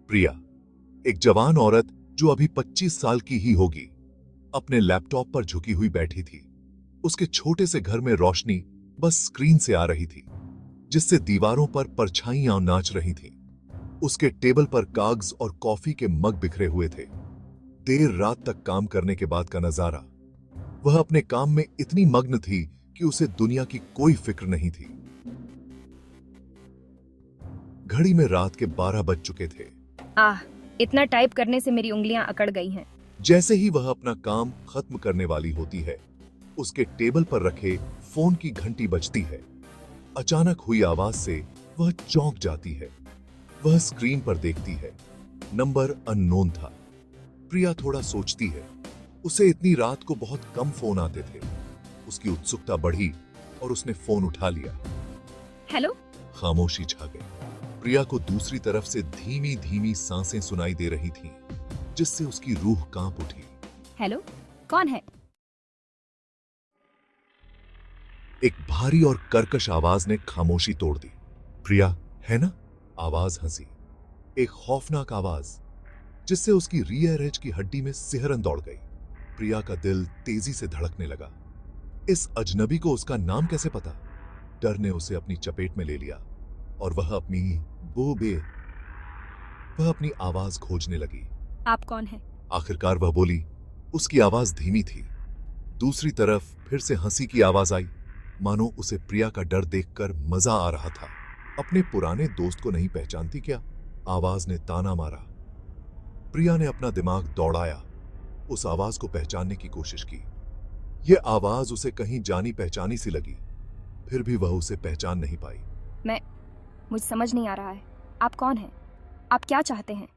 प्रिया, एक जवान औरत जो अभी 25 साल की ही होगी, अपने लैपटॉप पर झुकी हुई बैठी थी। उसके छोटे से घर में रोशनी बस स्क्रीन से आ रही थी, जिससे दीवारों पर परछाइयां नाच रही थीं। उसके टेबल पर कागज और कॉफी के मग बिखरे हुए थे। देर रात तक काम करने के बाद का नजारा। वह अपने काम में इतनी मग्न थी कि उसे दुनिया की कोई फिक्र नहीं थी। घड़ी में रात के 12 बज चुके थे। आह, इतना टाइप करने से मेरी उंगलियां अकड़ गई हैं। जैसे ही वह अपना काम खत्म करने वाली होती है, उसके टेबल पर रखे फोन की घंटी बजती है। अचानक हुई आवाज से वह चौंक जाती है। वह स्क्रीन पर देखती है, नंबर अननोन था। प्रिया थोड़ा सोचती है, उसे इतनी रात को बहुत कम फोन आते थे। उसकी उत्सुकता बढ़ी और उसने फोन उठा लिया। हेलो। खामोशी छा गई। प्रिया को दूसरी तरफ से धीमी धीमी सांसें सुनाई दे रही थीं, जिससे उसकी रूह कांप उठी। हेलो, कौन है? एक भारी और कर्कश आवाज ने खामोशी तोड़ दी। प्रिया, है ना? आवाज हंसी। एक खौफनाक आवाज, जिससे उसकी रियर एज की हड्डी में सिहरन दौड़ गई। प्रिया का दिल तेजी से धड़कने लगा। इस अजनबी को उसका नाम कैसे पता? डर ने उसे अपनी चपेट में ले लिया और वह अपनी आवाज खोजने लगी। आप कौन हैं? आखिरकार वह बोली। उसकी आवाज धीमी थी। दूसरी तरफ फिर से हंसी की आवाज आई, मानो उसे प्रिया का डर देखकर मजा आ रहा था। अपने पुराने दोस्त को नहीं पहचानती क्या? आवाज ने ताना मारा। प्रिया ने अपना दिमाग दौड़ाया, उस आवाज को पहचानने की कोशिश की। यह आवाज उसे कहीं जानी पहचानी सी लगी, फिर भी वह उसे पहचान नहीं पाई। मुझे समझ नहीं आ रहा है। आप कौन हैं? आप क्या चाहते हैं?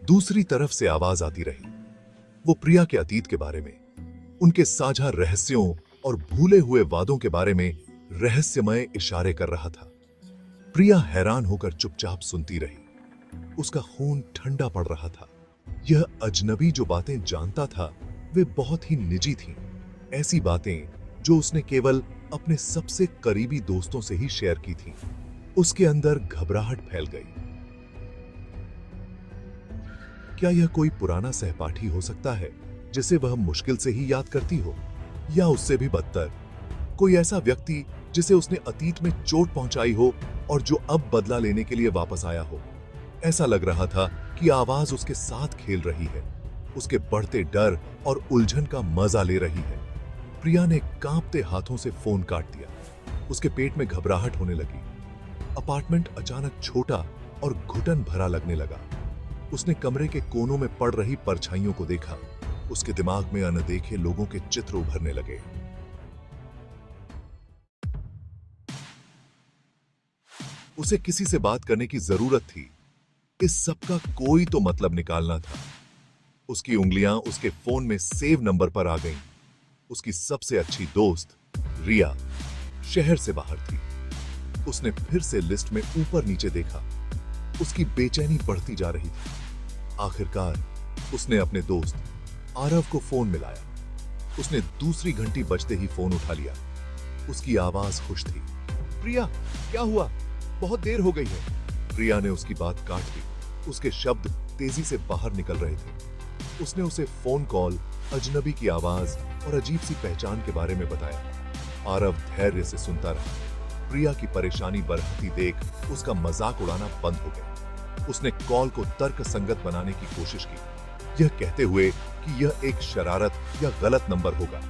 दूसरी तरफ से आवाज आती रही। वो प्रिया के अतीत के बारे में, उनके साझा रहस्यों और भूले हुए वादों के बारे में रहस्यमय इशारे कर रहा था। प्रिया हैरान होकर चुपचाप सुनती रही। उसका खून ठंडा पड़ रहा था। यह अजनबी जो बातें जानता था, वे बहुत ही निजी थीं। ऐसी बातें जो उसने केवल अपने सबसे करीबी दोस्तों से ही शेयर की थीं। उसके अंदर घबराहट फैल गई। क्या यह कोई पुराना सहपाठी हो सकता है, जिसे वह मुश्किल से ही याद करती हो? या उससे भी बदतर, कोई ऐसा व्यक्ति जिसे उसने अतीत में चोट पहुंचाई हो और जो अब बदला लेने के लिए वापस आया हो? ऐसा लग रहा था कि आवाज उसके साथ खेल रही है, उसके बढ़ते डर और उलझन का मजा ले रही है। प्रिया ने कांपते हाथों से फोन काट दिया। उसके पेट में घबराहट होने लगी। अपार्टमेंट अचानक छोटा और घुटन भरा लगने लगा। उसने कमरे के कोनों में पड़ रही परछाइयों को देखा। उसके दिमाग में अनदेखे लोगों के चित्र उभरने लगे। उसे किसी से बात करने की जरूरत थी। इस सब का कोई तो मतलब निकालना था। उसकी उंगलियां उसके फोन में सेव नंबर पर आ गईं। उसकी सबसे अच्छी दोस्त रिया शहर से बाहर थी। उसने फिर से लिस्ट में ऊपर नीचे देखा। उसकी बेचैनी बढ़ती जा रही थी। आखिरकार उसने अपने दोस्त आरव को फोन मिलाया। उसने दूसरी घंटी बजते ही फोन उठा लिया। उसकी आवाज खुश थी। प्रिया, क्या हुआ? बहुत देर हो गई है। प्रिया ने उसकी बात काट दी। उसके शब्द तेजी से बाहर निकल रहे थे। उसने उसे फोन कॉल, अजनबी की आवाज और अजीब सी पहचान के बारे में बताया। आरव धैर्य से सुनता रहा। प्रिया की परेशानी बढ़ती देख उसका मजाक उड़ाना बंद हो गया। उसने कॉल को तर्क संगत बनाने की कोशिश की, यह कहते हुए कि यह एक शरारत या गलत नंबर होगा।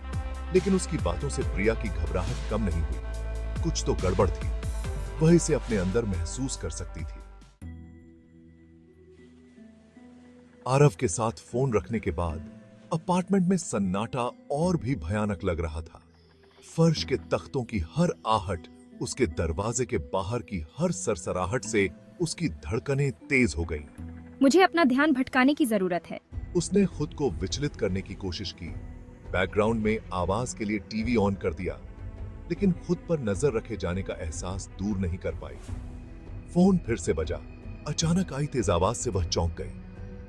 लेकिन उसकी बातों से प्रिया की घबराहट कम नहीं हुई। कुछ तो गड़बड़ थी। वह इसे अपने अंदर महसूस कर सकती थी। आरव के साथ फोन रखने के बाद अपार्टमेंट में सन्नाटा और भी भयानक लग रहा था। फर्श के तख्तों की हर आहट, उसके दरवाजे के बाहर की हर सरसराहट से उसकी धड़कनें तेज हो गईं। मुझे अपना ध्यान भटकाने की जरूरत है। उसने खुद को विचलित करने की कोशिश की। बैकग्राउंड में आवाज के लिए टीवी ऑन कर दिया, लेकिन खुद पर नजर रखे जाने का एहसास दूर नहीं कर पाई। फोन फिर से बजा। अचानक आई तेज आवाज से वह चौंक गई।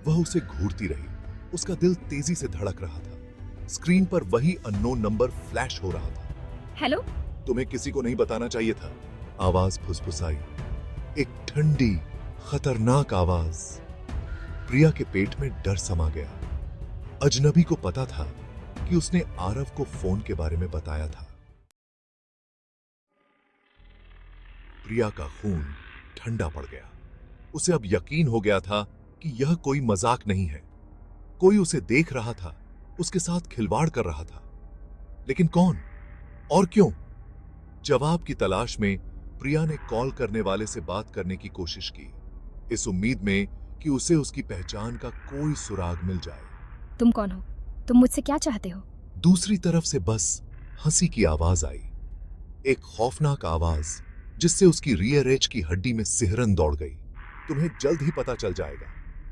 वह उसे घूरती रही। उसका दिल तेजी से धड़क रहा था। स्क्रीन पर वही अननोन नंबर फ्लैश हो रहा था। हेलो। तुम्हें किसी को नहीं बताना चाहिए था, आवाज फुसफुसाई। एक ठंडी, खतरनाक आवाज। प्रिया के पेट में डर समा गया। अजनबी को पता था कि उसने आरव को फोन के बारे में बताया था। प्रिया का खून ठंडा पड़ गया। उसे अब यकीन हो गया था कि यह कोई मजाक नहीं है। कोई उसे देख रहा था, उसके साथ खिलवाड़ कर रहा था। लेकिन कौन और क्यों? जवाब की तलाश में प्रिया ने कॉल करने वाले से बात करने की कोशिश की, इस उम्मीद में कि उसे उसकी पहचान का कोई सुराग मिल जाए। तुम कौन हो? तुम मुझसे क्या चाहते हो? दूसरी तरफ से बस हंसी की आवाज आई, एक खौफनाक आवाज जिससे उसकी रियर एज की हड्डी में सिहरन दौड़ गई। तुम्हें जल्द ही पता चल जाएगा।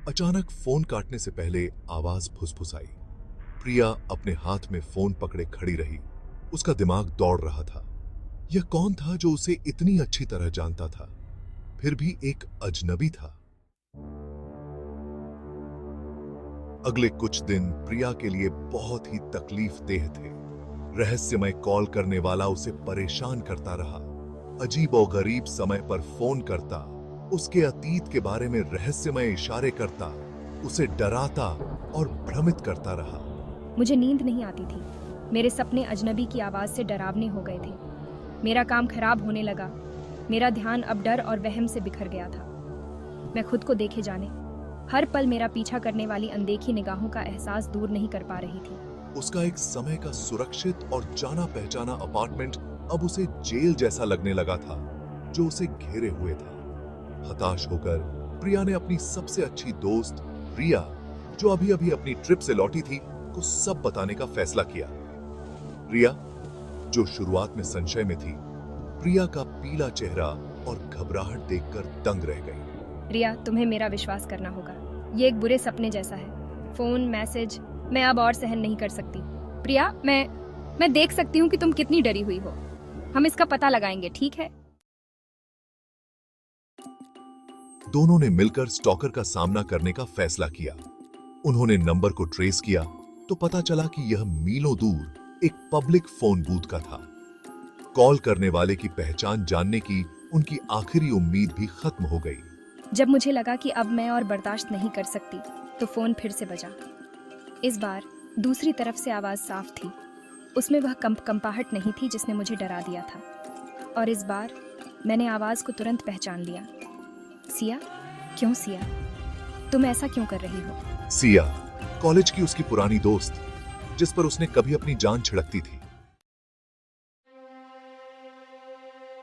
अचानक फोन काटने से पहले आवाज फुसफुसाई। प्रिया अपने हाथ में फोन पकड़े खड़ी रही। उसका दिमाग दौड़ रहा था। यह कौन था जो उसे इतनी अच्छी तरह जानता था, फिर भी एक अजनबी था। अगले कुछ दिन प्रिया के लिए बहुत ही तकलीफदेह थे। रहस्यमय कॉल करने वाला उसे परेशान करता रहा, अजीब और गरीब समय पर फोन करता, उसके अतीत के बारे में रहस्यमय इशारे करता, उसे डराता और भ्रमित करता रहा। मुझे नींद नहीं आती थी। मेरे सपने अजनबी की आवाज से डरावने हो गए थे। मेरा काम खराब होने लगा। मेरा ध्यान अब डर और वहम से बिखर गया था। मैं खुद को देखे जाने, हर पल मेरा पीछा करने वाली अनदेखी निगाहों का एहसास दूर नहीं कर पा रही थी। उसका एक समय का सुरक्षित और जाना पहचाना अपार्टमेंट अब उसे जेल जैसा लगने लगा था, जो उसे घेरे हुए था। हताश होकर प्रिया ने अपनी सबसे अच्छी दोस्त रिया, जो अभी अभी अपनी ट्रिप से लौटी थी, को सब बताने का फैसला किया। रिया, जो शुरुआत में संशय में थी, प्रिया का पीला चेहरा और घबराहट देखकर दंग रह गई। रिया, तुम्हें मेरा विश्वास करना होगा। ये एक बुरे सपने जैसा है। फोन, मैसेज, मैं अब और सहन नहीं कर सकती। प्रिया, मैं देख सकती हूँ कि तुम कितनी डरी हुई हो। हम इसका पता लगाएंगे, ठीक है? दोनों ने मिलकर स्टॉकर का सामना करने का फैसला किया। उन्होंने नंबर को ट्रेस किया तो पता चला कि यह मीलों दूर एक पब्लिक फोन बूथ का था। कॉल करने वाले की पहचान जानने की उनकी आखिरी उम्मीद भी खत्म हो गई। जब मुझे लगा कि अब मैं और बर्दाश्त नहीं कर सकती, तो फोन फिर से बजा। इस बार दूसरी तरफ से आवाज साफ थी। उसमें वह कंपाहट नहीं थी जिसने मुझे डरा दिया था। और इस बार मैंने आवाज को तुरंत पहचान लिया। सिया? क्यों सिया? तुम ऐसा क्यों कर रही हो? सिया, कॉलेज की उसकी पुरानी दोस्त, जिस पर उसने कभी अपनी जान छिड़कती थी।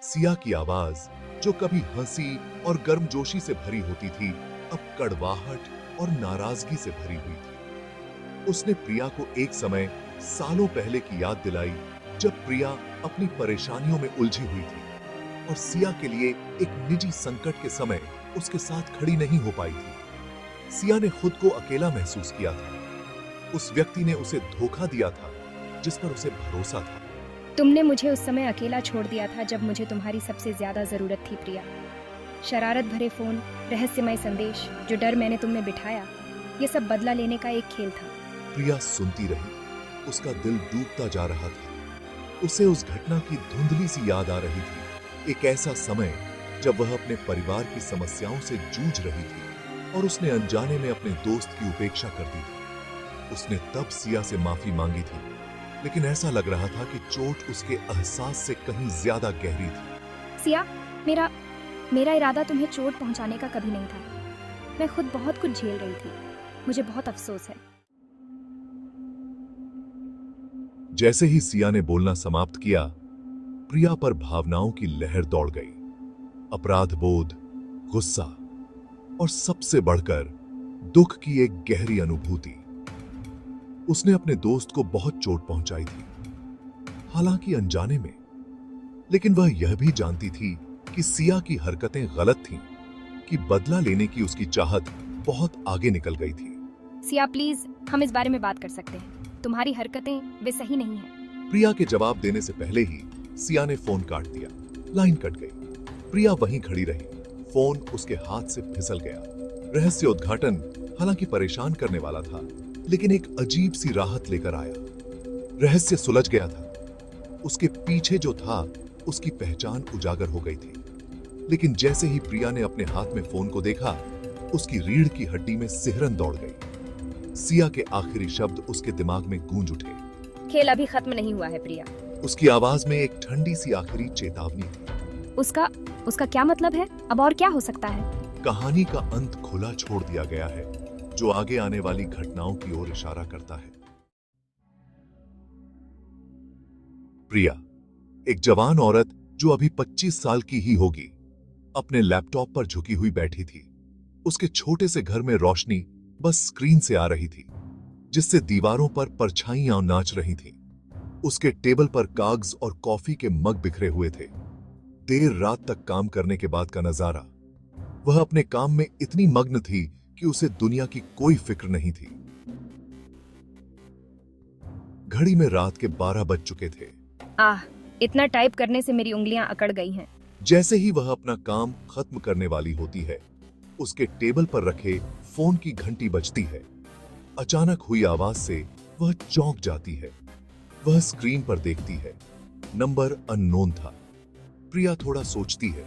सिया की आवाज, जो कभी हंसी और गर्मजोशी से भरी होती थी, अब कड़वाहट और नाराजगी से भरी हुई थी। उसने प्रिया को एक समय सालों पहले की याद दिलाई, जब प्रिया अपनी परेशानियों में उलझी हुई थी और सिया के लिए एक निजी संकट के समय उसके साथ खड़ी नहीं हो पाई थी। सिया ने खुद को अकेला महसूस किया था। उस व्यक्ति ने उसे धोखा दिया था जिस पर उसे भरोसा था। तुमने मुझे उस समय अकेला छोड़ दिया था जब मुझे तुम्हारी सबसे ज्यादा जरूरत थी प्रिया। शरारत भरे फोन, रहस्यमय संदेश, जो डर मैंने तुम में बिठाया, ये सब बदला लेने का एक खेल था। प्रिया सुनती रही। उसका दिल डूबता जा रहा था। उसे उस घटना की धुंधली सी याद आ रही थी। एक ऐसा समय जब वह अपने परिवार की समस्याओं से जूझ रही थी और उसने अनजाने में अपने दोस्त की उपेक्षा कर दी थी। उसने तब सिया से माफी मांगी थी, लेकिन ऐसा लग रहा था कि चोट उसके एहसास से कहीं ज्यादा गहरी थी। सिया, मेरा इरादा तुम्हें चोट पहुंचाने का कभी नहीं था। मैं खुद बहुत कुछ झेल रही थी। मुझे बहुत अफसोस है। जैसे ही सिया ने बोलना समाप्त किया, प्रिया पर भावनाओं की लहर दौड़ गई। अपराध बोध, गुस्सा और सबसे बढ़कर दुख की एक गहरी अनुभूति। उसने अपने दोस्त को बहुत चोट पहुंचाई थी, हालांकि अनजाने में। लेकिन वह यह भी जानती थी कि सिया की हरकतें गलत थीं, कि बदला लेने की उसकी चाहत बहुत आगे निकल गई थी। सिया, प्लीज, हम इस बारे में बात कर सकते हैं। तुम्हारी हरकतें वे सही नहीं हैं। प्रिया के जवाब देने से पहले ही सिया ने फोन काट दिया। लाइन कट गई। प्रिया वहीं खड़ी रही। फोन उसके हाथ से फिसल गया। रहस्य उद्घाटन हालांकि परेशान करने वाला था, लेकिन एक अजीब सी राहत लेकर आया। रहस्य सुलझ गया था। उसके पीछे जो था, उसकी पहचान उजागर हो गई थी। लेकिन जैसे ही प्रिया ने अपने हाथ में फोन को देखा, उसकी रीढ़ की हड्डी में सिहरन दौड़ गई। सिया के आखिरी शब्द उसके दिमाग में गूंज उठे। खेल अभी खत्म नहीं हुआ है प्रिया। उसकी आवाज में एक ठंडी सी आखिरी चेतावनी थी। उसका क्या मतलब है? अब और क्या हो सकता है? कहानी का अंत खुला छोड़ दिया गया है, जो आगे आने वाली घटनाओं की ओर इशारा करता है। प्रिया, एक जवान औरत जो अभी 25 साल की ही होगी, अपने लैपटॉप पर झुकी हुई बैठी थी। उसके छोटे से घर में रोशनी बस स्क्रीन से आ रही थी, जिससे दीवारों पर परछाइयां नाच रही थीं। उसके टेबल पर कागज और कॉफी के मग बिखरे हुए थे। देर रात तक काम करने के बाद का नजारा। वह अपने काम में इतनी मग्न थी कि उसे दुनिया की कोई फिक्र नहीं थी। घड़ी में रात के 12 बज चुके थे। इतना टाइप करने से मेरी उंगलियां अकड़ गई हैं। जैसे ही वह अपना काम खत्म करने वाली होती है, उसके टेबल पर रखे फोन की घंटी बजती है। अचानक हुई आवाज से वह चौंक जाती है। वह स्क्रीन पर देखती है, नंबर अननोन था। प्रिया थोड़ा सोचती है,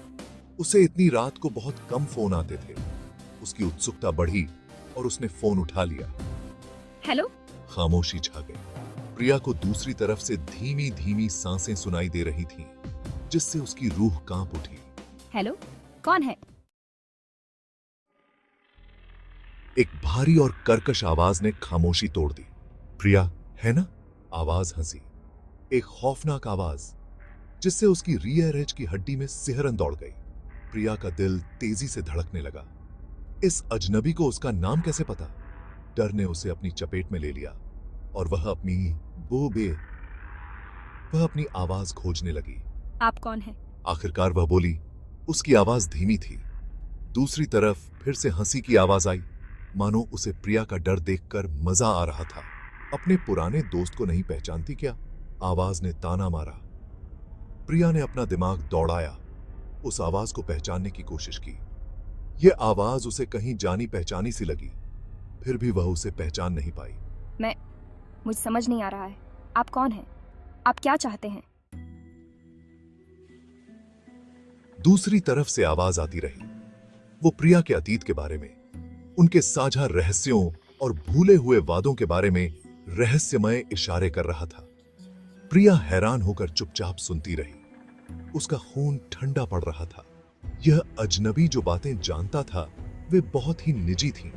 उसे इतनी रात को बहुत कम फोन आते थे। उसकी उत्सुकता बढ़ी और उसने फोन उठा लिया। हेलो। खामोशी छा गई। प्रिया को दूसरी तरफ से धीमी धीमी सांसें सुनाई दे रही थीं, जिससे उसकी रूह कांप उठी। हेलो, कौन है? एक भारी और कर्कश आवाज ने खामोशी तोड़ दी। प्रिया, है ना? आवाज हंसी। एक खौफनाक आवाज, जिससे उसकी रियर एज की हड्डी में सिहरन दौड़ गई। प्रिया का दिल तेजी से धड़कने लगा। इस अजनबी को उसका नाम कैसे पता? डर ने उसे अपनी चपेट में ले लिया और वह अपनी आवाज खोजने लगी। आप कौन हैं? आखिरकार वह बोली। उसकी आवाज धीमी थी। दूसरी तरफ फिर से हंसी की आवाज आई, मानो उसे प्रिया का डर देखकर मजा आ रहा था। अपने पुराने दोस्त को नहीं पहचानती क्या? आवाज ने ताना मारा। प्रिया ने अपना दिमाग दौड़ाया, उस आवाज को पहचानने की कोशिश की। यह आवाज उसे कहीं जानी पहचानी सी लगी, फिर भी वह उसे पहचान नहीं पाई। मुझे समझ नहीं आ रहा है। आप कौन हैं? आप क्या चाहते हैं? दूसरी तरफ से आवाज आती रही। वो प्रिया के अतीत के बारे में, उनके साझा रहस्यों और भूले हुए वादों के बारे में रहस्यमय इशारे कर रहा था। प्रिया हैरान होकर चुपचाप सुनती रही। उसका खून ठंडा पड़ रहा था। यह अजनबी जो बातें जानता था, वे बहुत ही निजी थीं।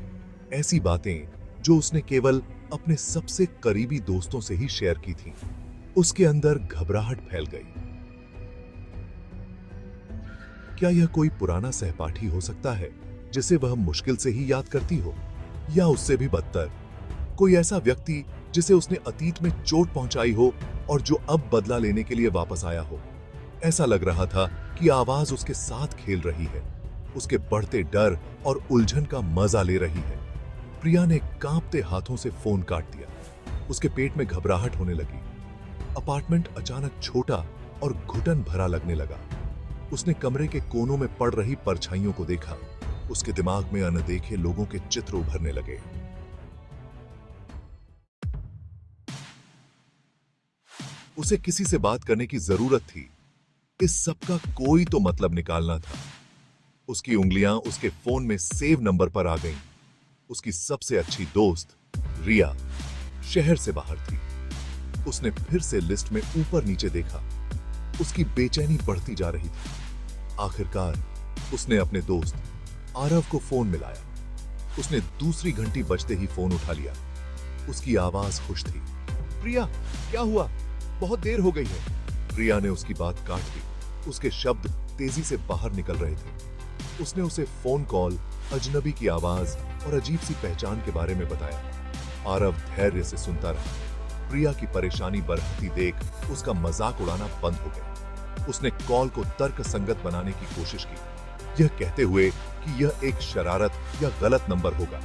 ऐसी बातें जो उसने केवल अपने सबसे करीबी दोस्तों से ही शेयर की थीं। उसके अंदर घबराहट फैल गई। क्या यह कोई पुराना सहपाठी हो सकता है, जिसे वह मुश्किल से ही याद करती हो? या उससे भी बदतर, कोई ऐसा व्यक्ति जिसे उसने अतीत में चोट पहुंचाई हो और जो अब बदला लेने के लिए वापस आया हो? ऐसा लग रहा था कि आवाज उसके साथ खेल रही है, उसके बढ़ते डर और उलझन का मजा ले रही है। प्रिया ने कांपते हाथों से फोन काट दिया। उसके पेट में घबराहट होने लगी। अपार्टमेंट अचानक छोटा और घुटन भरा लगने लगा। उसने कमरे के कोनों में पड़ रही परछाइयों को देखा। उसके दिमाग में अनदेखे लोगों के चित्र उभरने लगे। उसे किसी से बात करने की जरूरत थी। इस सब का कोई तो मतलब निकालना था। उसकी उंगलियां उसके फोन में सेव नंबर पर आ गईं। उसकी सबसे अच्छी दोस्त रिया शहर से बाहर थी। उसने फिर से लिस्ट में ऊपर नीचे देखा। उसकी बेचैनी बढ़ती जा रही थी। आखिरकार उसने अपने दोस्त आरव को फोन मिलाया। उसने दूसरी घंटी बजते ही फोन उठा लिया। उसकी आवाज खुश थी। प्रिया, क्या हुआ? बहुत देर हो गई है। प्रिया ने उसकी बात काट दी। उसके शब्द तेजी से बाहर निकल रहे थे। उसने उसे फोन कॉल, अजनबी की आवाज और अजीब सी पहचान के बारे में बताया। आरव धैर्य से सुनता रहा। प्रिया की परेशानी बढ़ती देख उसका मजाक उड़ाना बंद हो गया। उसने कॉल को तर्कसंगत बनाने की कोशिश की, यह कहते हुए कि यह एक शरारत या गलत नंबर होगा।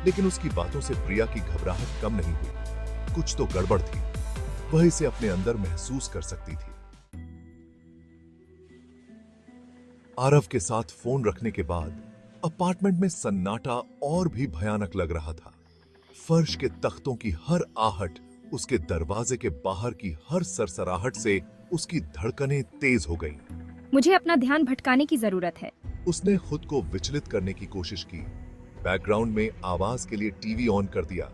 लेकिन उसकी बातों से प्रिया की घबराहट कम नहीं हुई। कुछ तो गड़बड़ थी। वह इसे अपने अंदर महसूस कर सकती थी। आरव के साथ फोन रखने के बाद अपार्टमेंट में सन्नाटा और भी भयानक लग रहा था। फर्श के तख्तों की हर आहट, उसके दरवाजे के बाहर की हर सरसराहट से उसकी धड़कनें तेज हो गईं। मुझे अपना ध्यान भटकाने की जरूरत है। उसने खुद को विचलित करने की कोशिश की। बैकग्राउंड में आवाज के लिए टीवी ऑन कर दिया,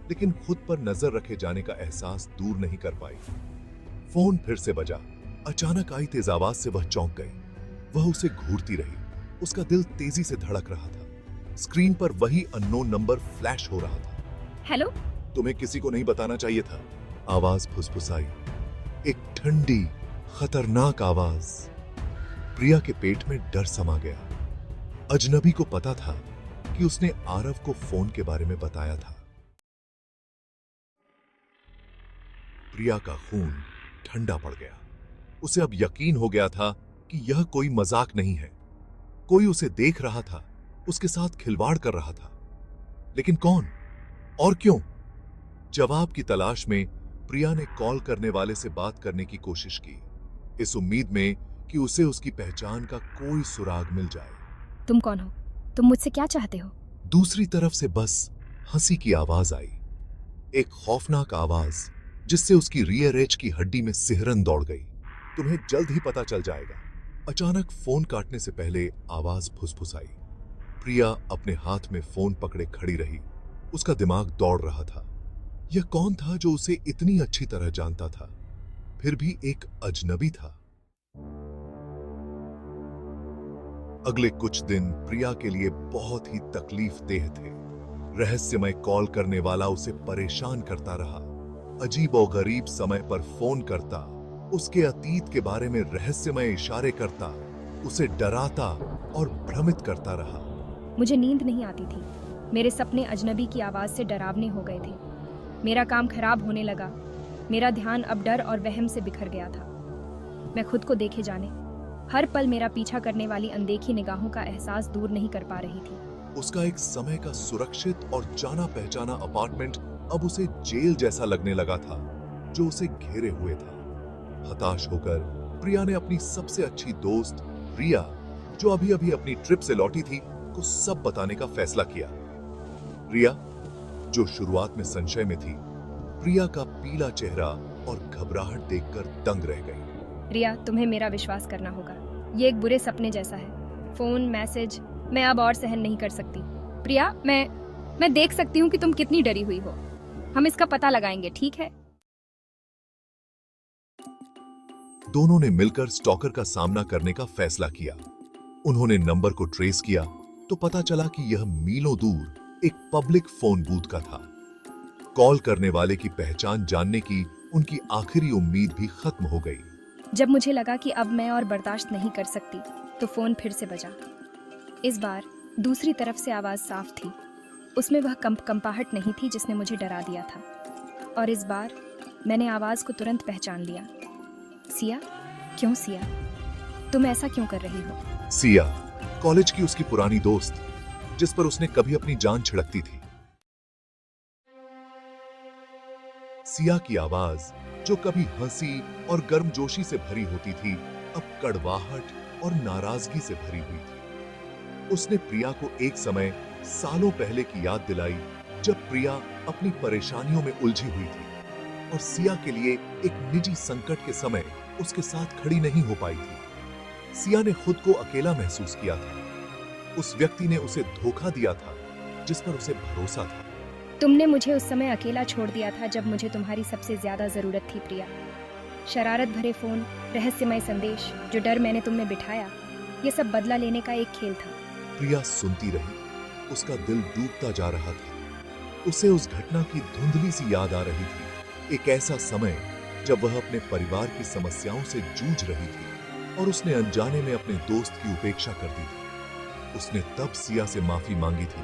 लेकिन खुद पर नजर रखे जाने का एहसास दूर नहीं कर पाई। फोन फिर से बजा। अचानक आई तेज आवाज से वह चौंक गई। वह उसे घूरती रही। उसका दिल तेजी से धड़क रहा था। स्क्रीन पर वही अननोन नंबर फ्लैश हो रहा था। हेलो। तुम्हें किसी को नहीं बताना चाहिए था, आवाज फुसफुसाई। एक ठंडी, खतरनाक आवाज। प्रिया के पेट में डर समा गया। अजनबी को पता था कि उसने आरव को फोन के बारे में बताया था। प्रिया का खून ठंडा पड़ गया। उसे अब यकीन हो गया था कि यह कोई मजाक नहीं है। कोई उसे देख रहा था, उसके साथ खिलवाड़ कर रहा था। लेकिन कौन और क्यों? जवाब की तलाश में प्रिया ने कॉल करने वाले से बात करने की कोशिश की, इस उम्मीद में कि उसे उसकी पहचान का कोई सुराग मिल जाए। तुम कौन हो? तुम मुझसे क्या चाहते हो? दूसरी तरफ से बस हंसी की आवाज आई। एक खौफनाक आवाज जिससे उसकी रियर एज की हड्डी में सिहरन दौड़ गई। तुम्हें जल्द ही पता चल जाएगा। अचानक फोन काटने से पहले आवाज फुसफुसाई। प्रिया अपने हाथ में फोन पकड़े खड़ी रही। उसका दिमाग दौड़ रहा था। यह कौन था जो उसे इतनी अच्छी तरह जानता था, फिर भी एक अजनबी था। अगले कुछ दिन प्रिया के लिए बहुत ही तकलीफदेह थे। रहस्यमय कॉल करने वाला उसे परेशान करता रहा। अजीब और गरीब समय पर फोन करता, उसके अतीत के बारे में रहस्यमय इशारे करता, उसे डराता और भ्रमित करता रहा। मुझे नींद नहीं आती थी। मेरे सपने अजनबी की आवाज से डरावने हो गए थे। मेरा काम खराब होने लगा। मेरा ध्यान अब डर और वहम से बिखर गया था। मैं खुद को देखे जाने, हर पल मेरा पीछा करने वाली अनदेखी निगाहों का एहसास दूर नहीं कर पा रही थी। उसका एक समय का सुरक्षित और जाना पहचाना अपार्टमेंट अब उसे जेल जैसा लगने लगा था, जो उसे घेरे हुए था। हताश होकर प्रिया ने अपनी सबसे अच्छी दोस्त रिया, जो अभी अभी अपनी ट्रिप से लौटी थी, को सब बताने का फैसला किया। रिया, जो शुरुआत में संशय में थी, प्रिया का पीला चेहरा और घबराहट देखकर दंग रह गई। रिया, तुम्हें मेरा विश्वास करना होगा। ये एक बुरे सपने जैसा है। फोन, मैसेज, मैं अब और सहन नहीं कर सकती। प्रिया, मैं देख सकती हूँ कि तुम कितनी डरी हुई हो। हम इसका पता लगाएंगे, ठीक है? दोनों ने मिलकर स्टॉकर का सामना करने का फैसला किया। उन्होंने नंबर को ट्रेस किया तो पता चला कि यह मीलों दूर एक पब्लिक फोन बूथ का था। कॉल करने वाले की पहचान जानने की उनकी आखिरी उम्मीद भी खत्म हो गई। जब मुझे लगा कि अब मैं और बर्दाश्त नहीं कर सकती, तो फोन फिर से बजा। इस बार दूसरी तरफ से आवाज साफ थी। उसमें वह कंपाहट नहीं थी जिसने मुझे डरा दिया था। और इस बार मैंने आवाज को तुरंत पहचान लिया। सिया? क्यों सिया? तुम ऐसा क्यों कर रही हो? सिया, कॉलेज की उसकी पुरानी दोस्त, जिस पर उसने कभी अपनी जान छिड़कती थी। सिया की आवाज, जो कभी हंसी और गर्मजोशी से भरी होती थी, अब कड़वाहट और नाराजगी से भरी हुई थी। उसने प्रिया को एक समय सालों पहले की याद दिलाई, जब प्रिया अपनी परेशानियों में उलझी हुई थी और सिया के लिए एक निजी संकट के समय उसके साथ खड़ी नहीं हो पाई थी। सिया ने खुद को अकेला महसूस किया था। उस व्यक्ति ने उसे धोखा दिया था जिस पर उसे भरोसा था। तुमने मुझे उस समय अकेला छोड़ दिया था जब मुझे तुम्हारी सबसे ज्यादा जरूरत थी प्रिया। शरारत भरे फोन, रहस्यमय संदेश, जो डर मैंने तुम में बिठाया, ये सब बदला लेने का एक खेल था। प्रिया सुनती रही। उसका दिल डूबता जा रहा था। उसे उस घटना की धुंधली सी याद आ रही थी। एक ऐसा समय जब वह अपने परिवार की समस्याओं से जूझ रही थी और उसने अनजाने में अपने दोस्त की उपेक्षा कर दी थी। उसने तब सिया से माफी मांगी थी,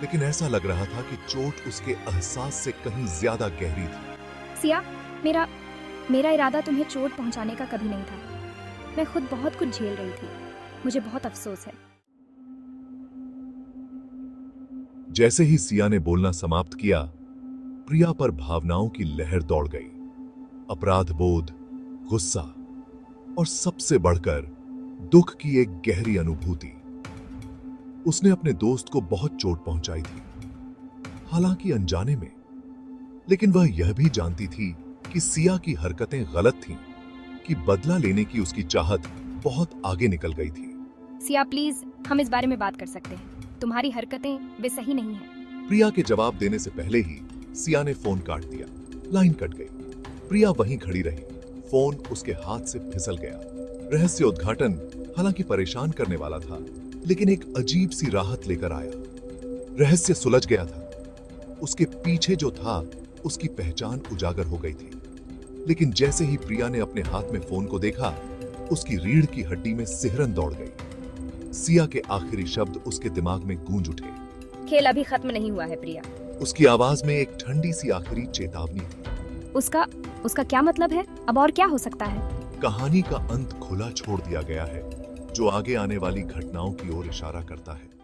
लेकिन ऐसा लग रहा था कि चोट उसके एहसास से कहीं ज्यादा गहरी थी। सिया, मेरा इरादा तुम्हें चोट पहुंचाने का कभी नहीं था। मैं खुद बहुत कुछ झेल रही थी। मुझे बहुत अफसोस है। जैसे ही सिया ने बोलना समाप्त किया, प्रिया पर भावनाओं की लहर दौड़ गई। अपराध बोध, गुस्सा और सबसे बढ़कर दुख की एक गहरी अनुभूति। उसने अपने दोस्त को बहुत चोट पहुंचाई थी, हालांकि अनजाने में, लेकिन वह यह भी जानती थी कि सिया की हरकतें गलत थीं, कि बदला लेने की उसकी चाहत बहुत आगे निकल गई थी। सिया प्लीज, हम इस बारे में बात कर सकते हैं। तुम्हारी हरकतें वे सही नहीं है। प्रिया के जवाब देने से पहले ही सिया ने फोन काट दिया। लाइन कट गई। प्रिया वहीं खड़ी रही। फोन उसके हाथ से फिसल गया। रहस्य उद्घाटन हालांकि परेशान करने वाला था, लेकिन एक अजीब सी राहत लेकर आया। रहस्य सुलझ गया था। उसके पीछे जो था उसकी पहचान उजागर हो गई थी। लेकिन जैसे ही प्रिया ने अपने हाथ में फोन को देखा, उसकी रीढ़ की हड्डी में सिहरन दौड़ गई। सिया के आखिरी शब्द उसके दिमाग में गूंज उठे। खेल अभी खत्म नहीं हुआ है प्रिया। उसकी आवाज में एक ठंडी सी आखिरी चेतावनी थी। उसका क्या मतलब है? अब और क्या हो सकता है? कहानी का अंत खुला छोड़ दिया गया है, जो आगे आने वाली घटनाओं की ओर इशारा करता है।